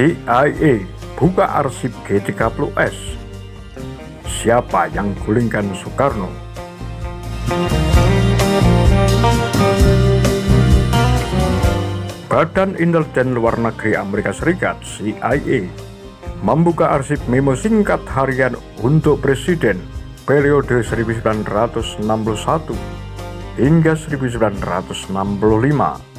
CIA buka arsip G30S. Siapa yang gulingkan Soekarno? Badan Intelijen Luar Negeri Amerika Serikat (CIA) membuka arsip memo singkat harian untuk Presiden periode 1961 hingga 1965.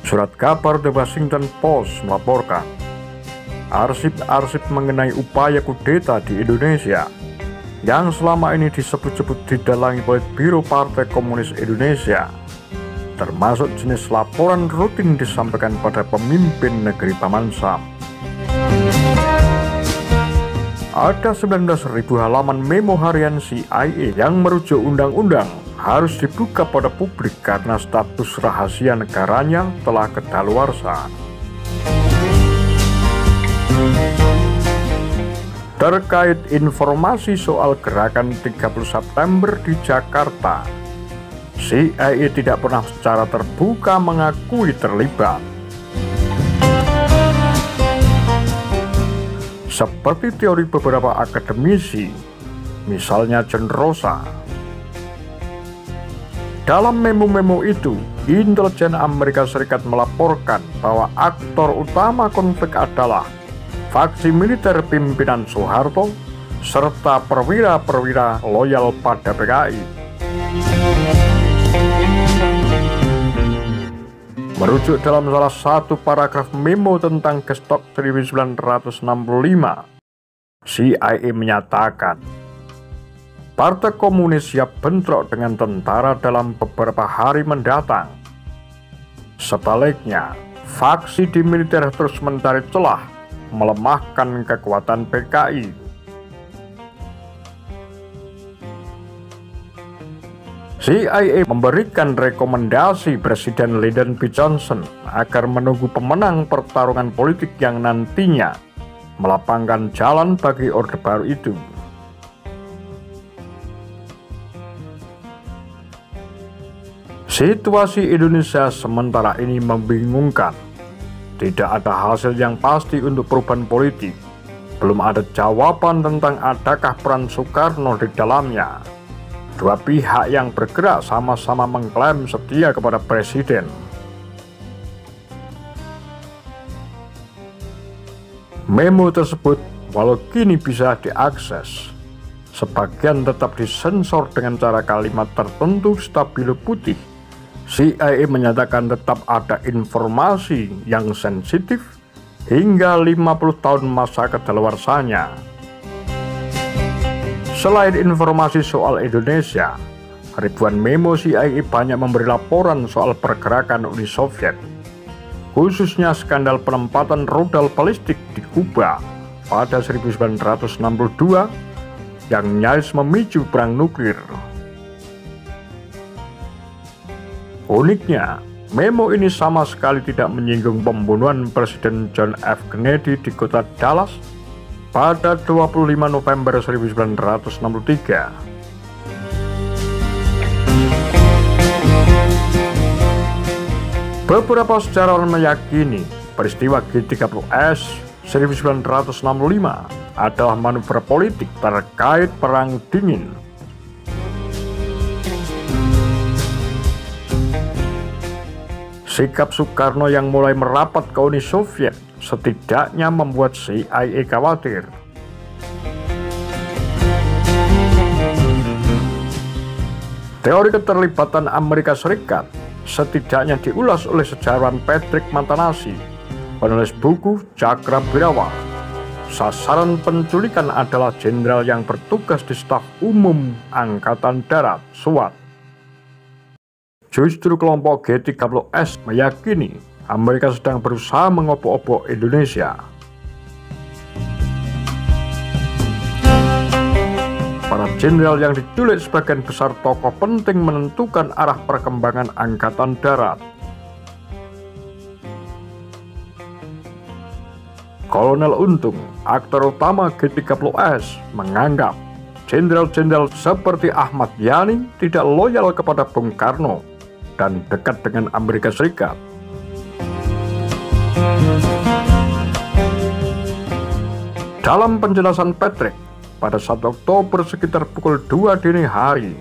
Surat kabar The Washington Post melaporkan, arsip-arsip mengenai upaya kudeta di Indonesia yang selama ini disebut-sebut didalangi Politbiro Partai Komunis Indonesia, termasuk jenis laporan rutin disampaikan pada pemimpin negeri Paman Sam. Ada 19.000 halaman memo harian CIA yang merujuk undang-undang harus dibuka pada publik karena status rahasia negaranya telah kedaluarsa. Terkait informasi soal gerakan 30 September di Jakarta, CIA tidak pernah secara terbuka mengakui terlibat. Seperti teori beberapa akademisi, misalnya John Rosa. Dalam memo-memo itu, intelijen Amerika Serikat melaporkan bahwa aktor utama konflik adalah faksi militer pimpinan Soeharto serta perwira-perwira loyal pada PKI. Merujuk dalam salah satu paragraf memo tentang Gestok 1965, CIA menyatakan, Partai Komunis siap bentrok dengan tentara dalam beberapa hari mendatang. Sebaliknya, faksi di militer terus mencari celah melemahkan kekuatan PKI. CIA memberikan rekomendasi Presiden Lyndon B. Johnson agar menunggu pemenang pertarungan politik yang nantinya melapangkan jalan bagi Orde Baru itu. Situasi Indonesia sementara ini membingungkan. Tidak ada hasil yang pasti untuk perubahan politik. Belum ada jawaban tentang adakah peran Soekarno di dalamnya. Dua pihak yang bergerak sama-sama mengklaim setia kepada Presiden. Memo tersebut walau kini bisa diakses, sebagian tetap disensor dengan cara kalimat tertentu stabilo putih. CIA menyatakan tetap ada informasi yang sensitif hingga 50 tahun masa kedaluarsanya. Selain informasi soal Indonesia, ribuan memo CIA banyak memberi laporan soal pergerakan Uni Soviet, khususnya skandal penempatan rudal balistik di Kuba pada 1962 yang nyaris memicu perang nuklir. Uniknya, memo ini sama sekali tidak menyinggung pembunuhan Presiden John F. Kennedy di kota Dallas pada 25 November 1963. Beberapa sejarawan meyakini peristiwa G30S 1965 adalah manuver politik terkait Perang Dingin. Sikap Soekarno yang mulai merapat ke Uni Soviet setidaknya membuat CIA khawatir. Teori keterlibatan Amerika Serikat setidaknya diulas oleh sejarawan Patrick Matanasi, penulis buku Cakrawirawa. Sasaran penculikan adalah jenderal yang bertugas di Staf Umum Angkatan Darat (SWAT). Justru kelompok G30S meyakini Amerika sedang berusaha mengobok-obok Indonesia. Para jenderal yang diculik sebagian besar tokoh penting menentukan arah perkembangan Angkatan Darat. Kolonel Untung, aktor utama G30S, menganggap jenderal-jenderal seperti Ahmad Yani tidak loyal kepada Bung Karno dan dekat dengan Amerika Serikat. Dalam penjelasan Patrick, pada 1 Oktober sekitar pukul 2 dini hari,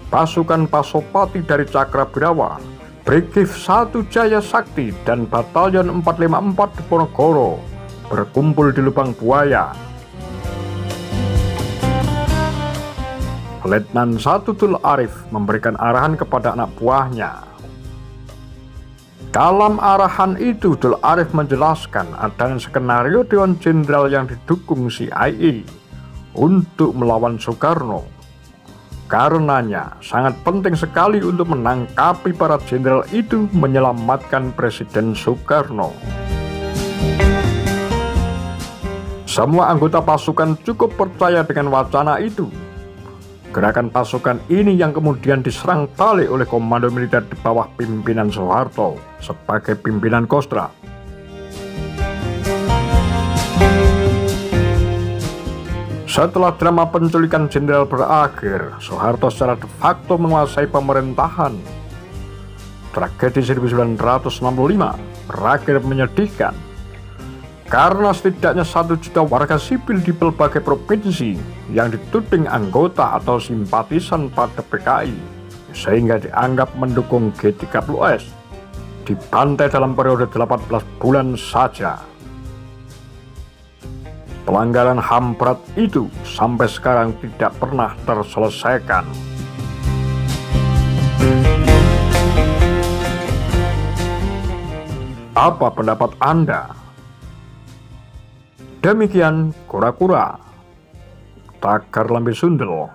pasukan Pasopati dari Cakrabirawa, Brigif 1 Jaya Sakti, dan Batalion 454 Diponegoro berkumpul di Lubang Buaya. Letnan 1 Tul Arif memberikan arahan kepada anak buahnya. Dalam arahan itu, Tul Arif menjelaskan adanya skenario Dewan Jenderal yang didukung CIA untuk melawan Soekarno. Karenanya, sangat penting sekali untuk menangkapi para jenderal itu menyelamatkan Presiden Soekarno. Semua anggota pasukan cukup percaya dengan wacana itu. Gerakan pasukan ini yang kemudian diserang balik oleh komando militer di bawah pimpinan Soeharto sebagai pimpinan Kostra. Setelah drama penculikan jenderal berakhir, Soeharto secara de facto menguasai pemerintahan. Tragedi 1965 berakhir menyedihkan, karena setidaknya 1 juta warga sipil di berbagai provinsi yang dituding anggota atau simpatisan pada PKI sehingga dianggap mendukung G30S dibantai dalam periode 18 bulan saja. Pelanggaran HAM berat itu sampai sekarang tidak pernah terselesaikan. Apa pendapat Anda? Demikian kura-kura, tagar lambe sundel.